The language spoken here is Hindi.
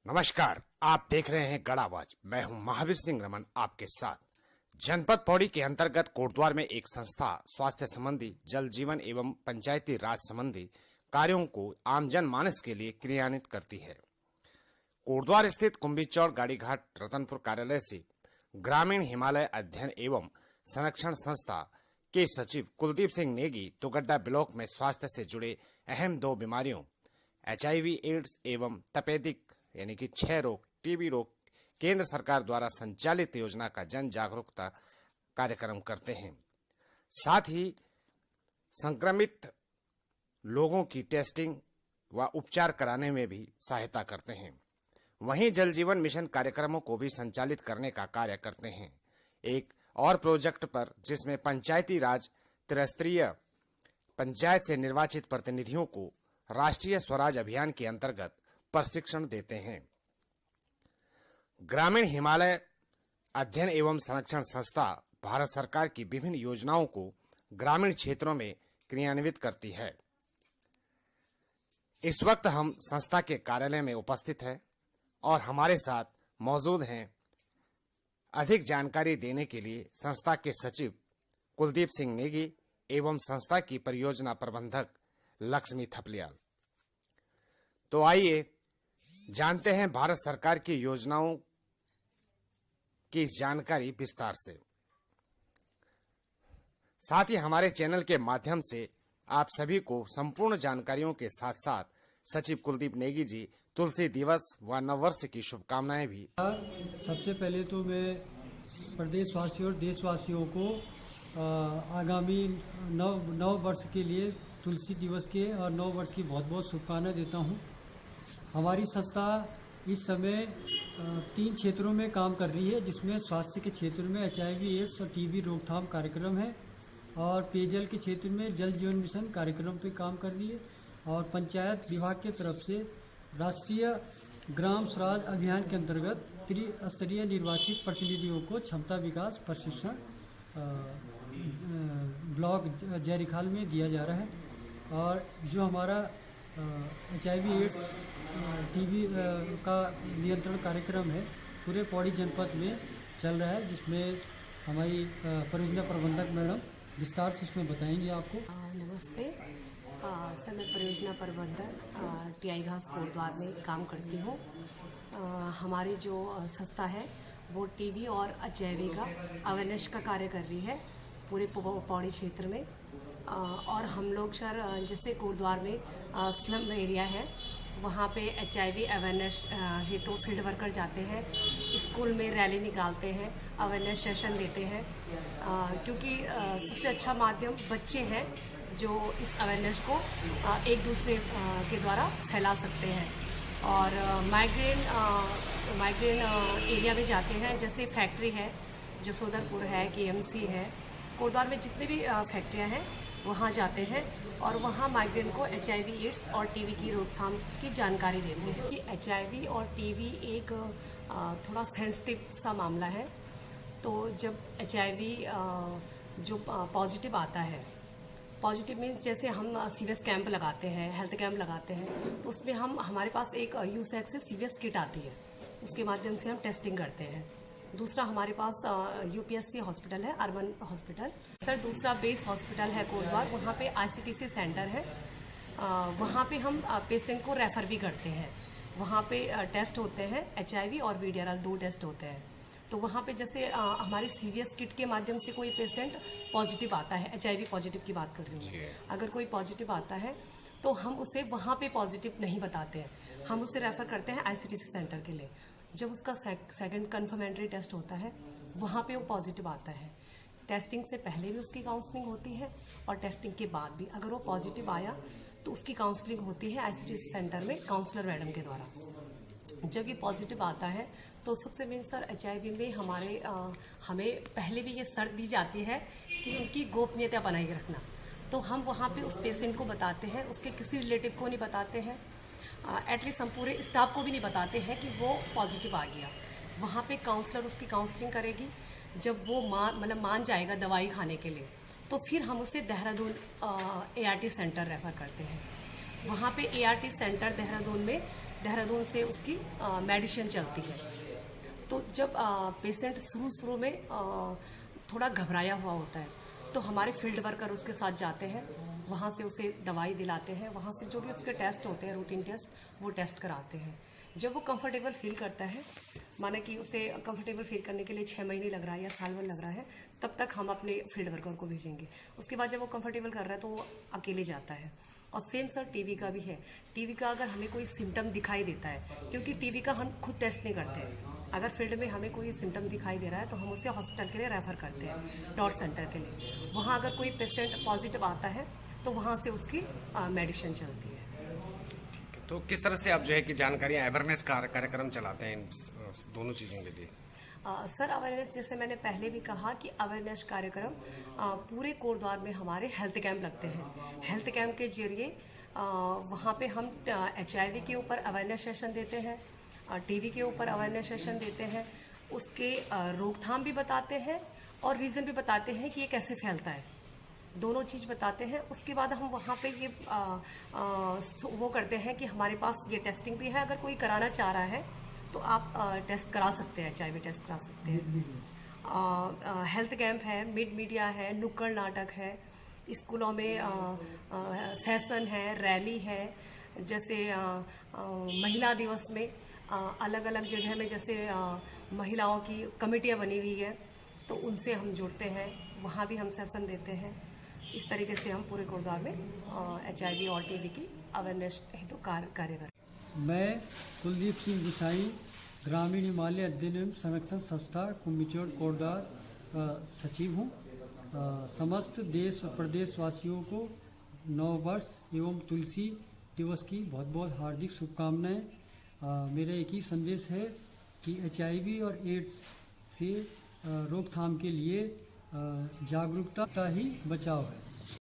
नमस्कार, आप देख रहे हैं गढ़ आवाज। मैं हूं महावीर सिंह रमन आपके साथ। जनपद पौड़ी के अंतर्गत कोटद्वार में एक संस्था स्वास्थ्य संबंधी, जल जीवन एवं पंचायती राज संबंधी कार्यों को आम जन मानस के लिए क्रियान्वित करती है। कोटद्वार स्थित कुंभीचौड़ गाड़ीघाट रतनपुर कार्यालय से ग्रामीण हिमालय अध्ययन एवं संरक्षण संस्था के सचिव कुलदीप सिंह नेगी तुगड्डा ब्लॉक में स्वास्थ्य से जुड़े अहम 2 बीमारियों HIV एड्स एवं तपेदिक यानी कि क्षय रोग, टीबी रोग केंद्र सरकार द्वारा संचालित योजना का जन जागरूकता कार्यक्रम करते हैं। साथ ही संक्रमित लोगों की टेस्टिंग व उपचार कराने में भी सहायता करते हैं। वहीं जल जीवन मिशन कार्यक्रमों को भी संचालित करने का कार्य करते हैं। एक और प्रोजेक्ट पर जिसमें पंचायती राज त्रिस्तरीय पंचायत से निर्वाचित प्रतिनिधियों को राष्ट्रीय स्वराज अभियान के अंतर्गत प्रशिक्षण देते हैं। ग्रामीण हिमालय अध्ययन एवं संरक्षण संस्था भारत सरकार की विभिन्न योजनाओं को ग्रामीण क्षेत्रों में क्रियान्वित करती है। इस वक्त हम संस्था के कार्यालय में उपस्थित हैं और हमारे साथ मौजूद हैं अधिक जानकारी देने के लिए संस्था के सचिव कुलदीप सिंह नेगी एवं संस्था की परियोजना प्रबंधक लक्ष्मी थपलियाल। तो आइए जानते हैं भारत सरकार की योजनाओं की जानकारी विस्तार से। साथ ही हमारे चैनल के माध्यम से आप सभी को संपूर्ण जानकारियों के साथ साथ सचिव कुलदीप नेगी जी तुलसी दिवस व नववर्ष की शुभकामनाएं भी। सबसे पहले तो मैं प्रदेशवासियों और देशवासियों को आगामी नव वर्ष के लिए तुलसी दिवस के और नव वर्ष की बहुत बहुत शुभकामनाएं देता हूं। हमारी संस्था इस समय 3 क्षेत्रों में काम कर रही है, जिसमें स्वास्थ्य के क्षेत्र में HIV एड्स और TB रोकथाम कार्यक्रम है, और पेयजल के क्षेत्र में जल जीवन मिशन कार्यक्रम पे काम कर रही है, और पंचायत विभाग के तरफ से राष्ट्रीय ग्राम स्वराज अभियान के अंतर्गत त्रिस्तरीय निर्वाचित प्रतिनिधियों को क्षमता विकास प्रशिक्षण ब्लॉक जयरिखाल में दिया जा रहा है। और जो हमारा HIV एड्स TB का नियंत्रण कार्यक्रम है पूरे पौड़ी जनपद में चल रहा है, जिसमें हमारी परियोजना प्रबंधक मैडम विस्तार से उसमें बताएंगे आपको। नमस्ते सर, मैं परियोजना प्रबंधक TI घास कोटद्वार में काम करती हूँ। हमारी जो संस्था है वो TB और HIV का अवेयरनेस का कार्य कर रही है पूरे पौड़ी क्षेत्र में। और हम लोग सर जैसे कोटद्वार में स्लम एरिया है, वहाँ पे HIV अवेयरनेस हेतु फील्ड वर्कर जाते हैं, स्कूल में रैली निकालते हैं, अवेयरनेस सेशन देते हैं, क्योंकि सबसे अच्छा माध्यम बच्चे हैं जो इस अवेयरनेस को एक दूसरे के द्वारा फैला सकते हैं। और माइग्रेन एरिया में जाते हैं, जैसे फैक्ट्री है, जसोदरपुर है, KMC है, कोटद्वार में जितनी भी फैक्ट्रियाँ हैं वहाँ जाते हैं और वहाँ माइग्रेन को HIV एड्स और TB की रोकथाम की जानकारी देते हैं। कि HIV और TB एक थोड़ा सेंसिटिव सा मामला है। तो जब HIV जो पॉजिटिव आता है, पॉजिटिव मीन्स जैसे हम CVS कैंप लगाते हैं, हेल्थ कैंप लगाते हैं, तो उसमें हमारे पास एक यूसेक से CVS किट आती है, उसके माध्यम से हम टेस्टिंग करते हैं। दूसरा हमारे पास UPSC हॉस्पिटल है, अर्बन हॉस्पिटल। सर दूसरा बेस हॉस्पिटल है कोटद्वार, वहाँ पे ICTC सेंटर है, वहाँ पे हम पेशेंट को रेफ़र भी करते हैं। वहाँ पे टेस्ट होते हैं, HIV और VDRL 2 टेस्ट होते हैं। तो वहाँ पे जैसे हमारी CVS किट के माध्यम से कोई पेशेंट पॉजिटिव आता है, HIV पॉजिटिव की बात कर रही हूँ, अगर कोई पॉजिटिव आता है तो हम उसे वहाँ पे पॉजिटिव नहीं बताते हैं, हम उसे रेफ़र करते हैं ICTC सेंटर के लिए। जब उसका सेकंड कन्फर्मेंट्री टेस्ट होता है, वहाँ पे वो पॉजिटिव आता है। टेस्टिंग से पहले भी उसकी काउंसलिंग होती है और टेस्टिंग के बाद भी अगर वो पॉजिटिव आया तो उसकी काउंसलिंग होती है ICTC सेंटर में काउंसलर मैडम के द्वारा। जब ये पॉजिटिव आता है तो सबसे मेन सर HIV में हमें पहले भी ये शर्त दी जाती है कि उनकी गोपनीयता बनाए रखना। तो हम वहाँ पे उस पेशेंट को बताते हैं, उसके किसी रिलेटिव को नहीं बताते हैं, एटलीस्ट हम पूरे स्टाफ को भी नहीं बताते हैं कि वो पॉजिटिव आ गया। वहाँ पे काउंसलर उसकी काउंसलिंग करेगी। जब वो मान जाएगा दवाई खाने के लिए, तो फिर हम उसे देहरादून ART सेंटर रेफ़र करते हैं। वहाँ पे ART सेंटर देहरादून में देहरादून से उसकी मेडिसिन चलती है। तो जब पेशेंट शुरू में थोड़ा घबराया हुआ होता है तो हमारे फील्ड वर्कर उसके साथ जाते हैं, वहाँ से उसे दवाई दिलाते हैं, वहाँ से जो भी उसके टेस्ट होते हैं रूटीन टेस्ट वो टेस्ट कराते हैं। जब वो कंफर्टेबल फील करता है, माना कि उसे कंफर्टेबल फील करने के लिए 6 महीने लग रहा है या साल भर लग रहा है, तब तक हम अपने फील्ड वर्कर को भेजेंगे। उसके बाद जब वो कंफर्टेबल कर रहा है तो वो अकेले जाता है। और सेम सर टीवी का भी है। टीवी का अगर हमें कोई सिम्टम दिखाई देता है, क्योंकि टीवी का हम खुद टेस्ट नहीं करते, अगर फील्ड में हमें कोई सिम्टम दिखाई दे रहा है तो हम उसे हॉस्पिटल के लिए रेफर करते हैं, डॉट सेंटर के लिए। वहाँ अगर कोई पेशेंट पॉजिटिव आता है तो वहाँ से उसकी मेडिसिन चलती है। तो किस तरह से आप जो है कि जानकारियाँ अवेयरनेस कार्यक्रम चलाते हैं इन दोनों चीज़ों के लिए? सर अवेयरनेस, जैसे मैंने पहले भी कहा कि अवेयरनेस कार्यक्रम पूरे कोटद्वार में हमारे हेल्थ कैंप लगते हैं। हेल्थ कैंप के जरिए वहाँ पे हम HIV के ऊपर अवेयरनेस सेशन देते हैं, टीवी के ऊपर अवेयरनेस सेशन देते हैं, उसके रोकथाम भी बताते हैं और रीज़न भी बताते हैं कि ये कैसे फैलता है, दोनों चीज़ बताते हैं। उसके बाद हम वहाँ पे ये वो करते हैं कि हमारे पास ये टेस्टिंग भी है, अगर कोई कराना चाह रहा है तो आप टेस्ट करा सकते हैं, HIV टेस्ट करा सकते हैं। हेल्थ कैंप है, मिड मीडिया है, नुक्कड़ नाटक है, स्कूलों में सेशन है, रैली है, जैसे महिला दिवस में अलग अलग जगह में जैसे महिलाओं की कमेटियाँ बनी हुई है तो उनसे हम जुड़ते हैं, वहाँ भी हम सेशन देते हैं। इस तरीके से हम पूरे कोटद्वार में HIV और TB की अवेयरनेस हेतु कार्य करते हैं। मैं कुलदीप सिंह गुसाई, ग्रामीण हिमालय अध्ययन एवं संरक्षण संस्था कुम्भीचोड़ कोटद्वार का सचिव हूँ। समस्त देश और प्रदेशवासियों को नव वर्ष एवं तुलसी दिवस की बहुत बहुत हार्दिक शुभकामनाएं। मेरा एक ही संदेश है कि HIV और एड्स से रोकथाम के लिए जागरूकता ही बचाव है।